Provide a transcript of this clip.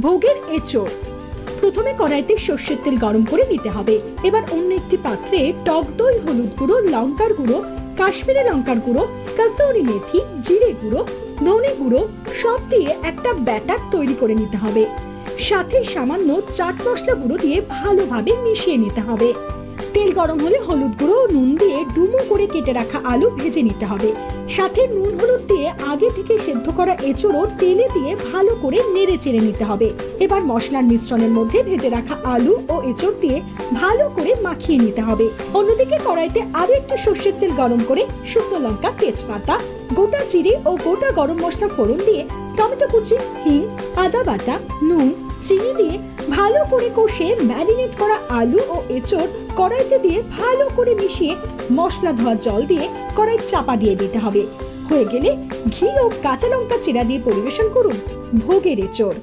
ভোগের এঁচোড়। প্রথমে কড়াইতে সর্ষের তেল গরম করে নিতে হবে। এবার অন্য একটি পাত্রে টক দই, হলুদ গুঁড়ো, লঙ্কার গুঁড়ো, কাশ্মীরি লঙ্কার গুঁড়ো, কসুরি মেথি, জিরে গুঁড়ো, ধনে গুঁড়ো সব দিয়ে একটা ব্যাটার তৈরি করে নিতে হবে। সাথে সামান্য চাট মশলা গুঁড়ো দিয়ে ভালোভাবে মিশিয়ে নিতে হবে। তেল গরম হলে হলুদ গুঁড়ো ও নুন দিয়ে ডুমো করে কেটে রাখা আলু ভেজে নিতে হবে। সাথে নুন হলুদ দিয়ে আগে থেকে সেদ্ধ করা এঁচোড়ও তেলে দিয়ে ভালো করে নেড়ে চেড়ে নিতে হবে। এবার মশলার মিশ্রণের মধ্যে ভেজে রাখা আলু ও এঁচোড় দিয়ে ভালো করে মাখিয়ে নিতে হবে। অন্যদিকে কড়াইতে আরো একটু সর্ষের তেল গরম করে শুকনো লঙ্কা, তেজপাতা, গোটা জিরে ও গোটা গরম মশলা ফোড়ন দিয়ে টমেটো কুচি, হিং, আদা বাটা, নুন, চিনি দিয়ে ভালো করে কষে ম্যারিনেট করা আলু ও এঁচোড় কড়াইতে দিয়ে ভালো করে মিশিয়ে মশলা ধোয়া জল দিয়ে কড়াই চাপা দিয়ে দিতে হবে। হয়ে গেলে ঘি ও কাঁচা লঙ্কা চিরা দিয়ে পরিবেশন করুন ভোগের এঁচোড়।